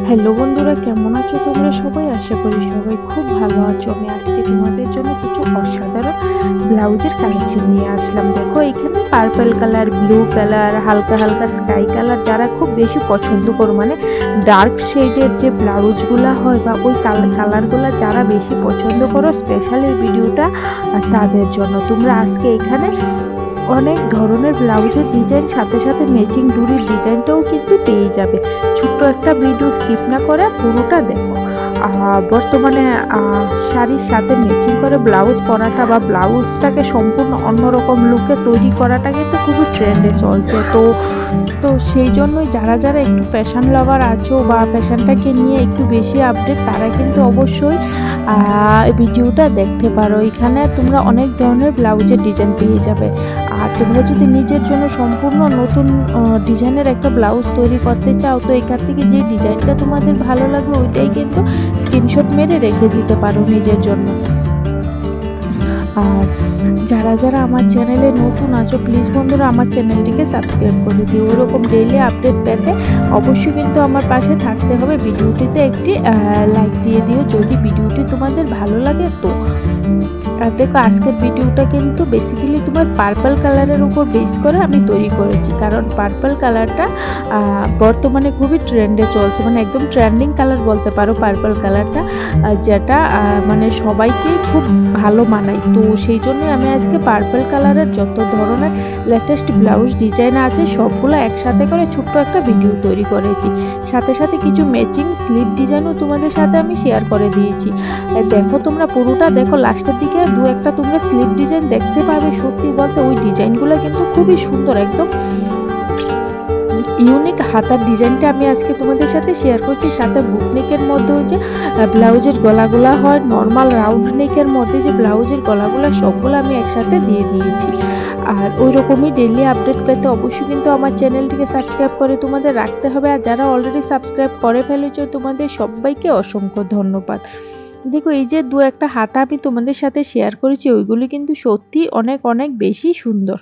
Hello বন্ধুরা, কেমন আছো তোমরা সবাই? আশা করি সবাই খুব ভালো আছো। আমি আজকে তোমাদের জন্য কিছু অসাধারণ ব্লাউজের কালেকশন নিয়ে আসলাম। দেখো, এখানে পার্পল কালার, ব্লু কালার, হালকা হালকা স্কাই কালার, যারা খুব বেশি পছন্দ করো, মানে ডার্ক শেডের যে ব্লাউজগুলা হয় বা ওই কালারগুলা যারা বেশি পছন্দ করো, স্পেশাল এই ভিডিওটা তাদের জন্য। তোমরা আজকে এখানে অনেক ধরনের ব্লাউজের ডিজাইন, সাথে সাথে ম্যাচিং ডুরির ডিজাইনটাও কিন্তু পেয়ে যাবে। ছোট্ট একটা ভিডিও স্কিপ না করে পুরোটা দেখো। বর্তমানে শাড়ির সাথে ম্যাচিং করে ব্লাউজ পরাটা বা ব্লাউজটাকে সম্পূর্ণ অন্যরকম লুকে তৈরি করাটা কিন্তু খুবই ট্রেন্ডে চলছে। তো সেই জন্যই যারা যারা একটু ফ্যাশন লাভার আছো বা ফ্যাশনটাকে নিয়ে একটু বেশি আপডেট, তারা কিন্তু অবশ্যই ভিডিওটা দেখতে পারো। এখানে তোমরা অনেক ধরনের ব্লাউজের ডিজাইন পেয়ে যাবে। আর তোমরা যদি নিজের জন্য সম্পূর্ণ নতুন ডিজাইনের একটা ব্লাউজ তৈরি করতে চাও, তো এখান থেকে যে ডিজাইনটা তোমাদের ভালো লাগে ওইটাই কিন্তু স্ক্রিনশট মেরে রেখে দিতে পারো নিজের জন্য। আর যারা যারা আমার চ্যানেলে নতুন আছো, প্লিজ বন্ধুরা আমার চ্যানেলটিকে সাবস্ক্রাইব করে দিও। ওইরকম ডেইলি আপডেট পেতে অবশ্যই কিন্তু আমার পাশে থাকতে হবে। ভিডিওটিতে একটি লাইক দিয়ে দিও যদি ভিডিওটি তোমাদের ভালো লাগে। তো আর দেখো, আজকের ভিডিওটা কিন্তু বেসিক্যালি তোমার পার্পল কালারের উপর বেস করে আমি তৈরি করেছি, কারণ পার্পল কালারটা বর্তমানে খুবই ট্রেন্ডে চলছে, মানে একদম ট্রেন্ডিং কালার বলতে পারো পার্পল কালারটা, যেটা মানে সবাইকে খুব ভালো মানায়। তো সেই জন্যই আমি আজকে পার্পল কালারের যত ধরনের লেটেস্ট ব্লাউজ ডিজাইন আছে সবগুলো একসাথে করে ছোট্ট একটা ভিডিও তৈরি করেছি। সাথে সাথে কিছু ম্যাচিং স্লিভ ডিজাইনও তোমাদের সাথে আমি শেয়ার করে দিয়েছি। দেখো, তোমরা পুরোটা দেখো, লাস্টের দিকে দু একটা তোমরা স্লিভ ডিজাইন দেখতে পাবে। সত্যি বলতে ওই ডিজাইনগুলো কিন্তু খুবই সুন্দর, একদম ইউনিক হাতার ডিজাইনটা আমি আজকে তোমাদের সাথে শেয়ার করছি। সাথে বুক নেকের মধ্যে ওই যে ব্লাউজের গলাগুলা হয়, নর্মাল রাউন্ড নেকের মধ্যে যে ব্লাউজের গলাগুলা, সবগুলো আমি একসাথে দিয়ে দিয়েছি। আর ওই রকমই ডেইলি আপডেট পেতে অবশ্যই কিন্তু আমার চ্যানেলটিকে সাবস্ক্রাইব করে তোমাদের রাখতে হবে। আর যারা অলরেডি সাবস্ক্রাইব করে ফেলেছো, তোমাদের সবাইকে অসংখ্য ধন্যবাদ। দেখো, এই যে দু একটা হাতা আমি তোমাদের সাথে শেয়ার করেছি, ওইগুলি কিন্তু সত্যি অনেক অনেক বেশি সুন্দর।